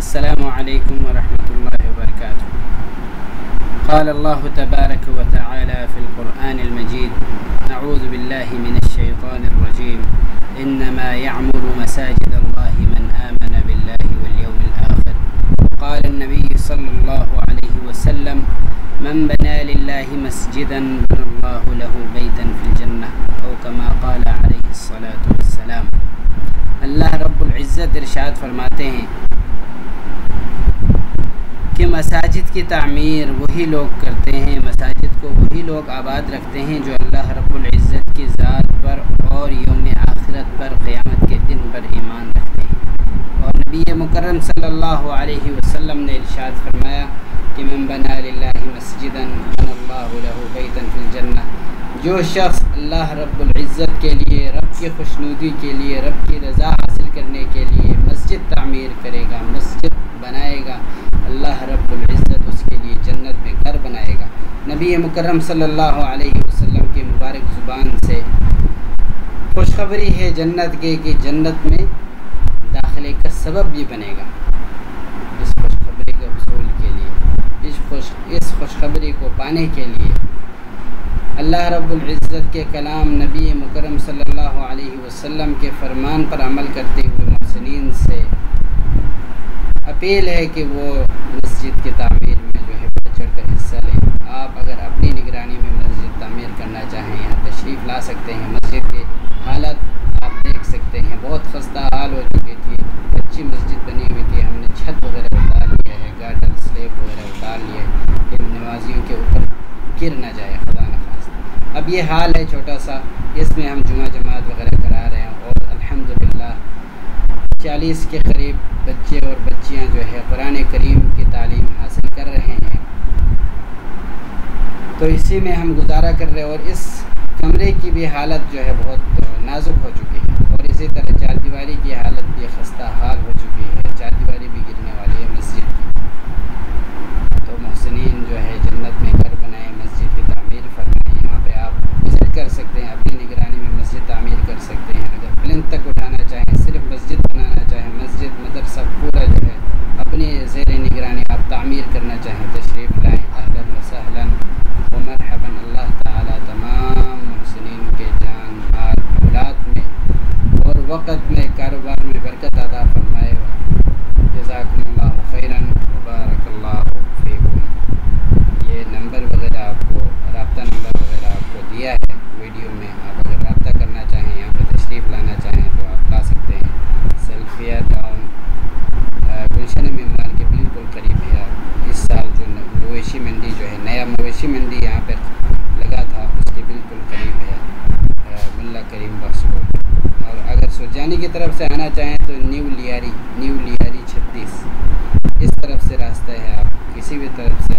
السلام عليكم ورحمة الله وبركاته. قال الله تبارك وتعالى في القرآن المجيد: أعوذ بالله من الشيطان الرجيم. إنما يعمر مساجد الله من آمن بالله واليوم الآخر. قال النبي صلى الله عليه وسلم: من بنى لله مسجدا بنى الله له بيتا في الجنة، أو كما قال عليه الصلاة والسلام۔ اللہ رب العزت ارشاد فرماتے ہیں کہ مساجد کی تعمیر وہی لوگ کرتے ہیں، مساجد کو وہی لوگ آباد رکھتے ہیں جو اللہ رب العزت کی ذات پر اور یوم آخرت پر، قیامت کے دن پر ایمان رکھتے ہیں۔ اور نبی مکرم صلی اللہ علیہ وسلم نے ارشاد فرمایا کہ من بنا للہ مسجدا بنى اللہ لہ بیتا فی الجنہ، جو شخص اللہ رب العزت کے لیے، رب کی خوشنودی کے لیے، رب کی رضا حاصل کرنے کے لیے مسجد تعمیر کرے گا، مسجد بنائے گا، اللہ رب العزت اس کے لیے جنت میں گھر بنائے گا۔ نبی مکرم صلی اللہ علیہ وسلم کی مبارک زبان سے خوشخبری ہے جنت کے کہ جنت میں داخلے کا سبب بھی بنے گا۔ اس خوشخبری کے حصول کے لیے، اس خوشخبری کو پانے کے لیے اللہ رب العزت کے کلام، نبی مکرم صلی اللہ علیہ وسلم کے فرمان پر عمل کرتے ہوئے محسنین سے اپیل ہے کہ وہ مسجد کی تعمیر میں جو ہے بڑھ چڑھ کر حصہ لیں۔ آپ اگر اپنی نگرانی میں مسجد تعمیر کرنا چاہیں، یہاں تشریف لا سکتے ہیں۔ مسجد کی حالت آپ دیکھ سکتے ہیں، بہت خستہ حال ہو چکی تھی، اچھی مسجد بنی ہوئی تھی، ہم نے چھت وغیرہ اتار لیا ہے، گارڈر سلیب وغیرہ اتار لیے کہ نمازیوں کے اوپر گر نہ جائے خدا نخواستہ۔ اب یہ حال ہے چھوٹا سا، اس میں ہم جمعہ جماعت وغیرہ کرا رہے ہیں، اور الحمدللہ 40 کے قریب بچے اور بچیاں جو ہے قرآن کریم کی تعلیم حاصل کر رہے ہیں، تو اسی میں ہم گزارا کر رہے ہیں۔ اور اس کمرے کی بھی حالت جو ہے بہت نازک ہو چکی ہے، اور اسی طرح چار دیواری کی حالت بھی خستہ حال ہو چکی ہے، چار دیواری بھی گرنے والی ہے مسجد کی۔ تو محسنین جو ہے جنت میں گھر بنائیں، مسجد کی تعمیر فرمائیں، یہاں پہ آپ وزٹ کر سکتے ہیں، اپنی نگرانی میں مسجد تعمیر کر سکتے ہیں۔ اگر پلنتھ تک اٹھانا چاہیں، صرف مسجد بنانا چاہیں، مسجد مدرسہ پورا جو ہے اپنی زیر نگرانی آپ تعمیر کرنا چاہیں، تشریف لائیں، اہلاً و سہلاً و مرحباً۔ اللہ تعالیٰ تمام محسنین کے جان، مال، اولاد میں اور وقت میں، کاروبار میں برکت عطا فرمائے۔ جزاکم اللہ خیراً وبارک اللہ فیکم۔ یہ نمبر وغیرہ آپ کو، رابطہ نمبر وغیرہ آپ کو دیا ہے ویڈیو میں، آپ اگر رابطہ کرنا چاہیں، یہاں پہ تشریف لانا چاہیں تو آپ لا سکتے ہیں۔ سیلفیہ ٹاؤن گلشن معمار کے بالکل قریب ہے۔ اس سال جو مویشی منڈی جو ہے، نیا مویشی منڈی یہاں پر لگا تھا، اس کے بالکل قریب ہے ملا کریم بخش کو۔ اور اگر سرجانی کی طرف سے آنا چاہیں تو نیو لیاری 36 اس طرف سے راستہ ہے، آپ کسی بھی طرف سے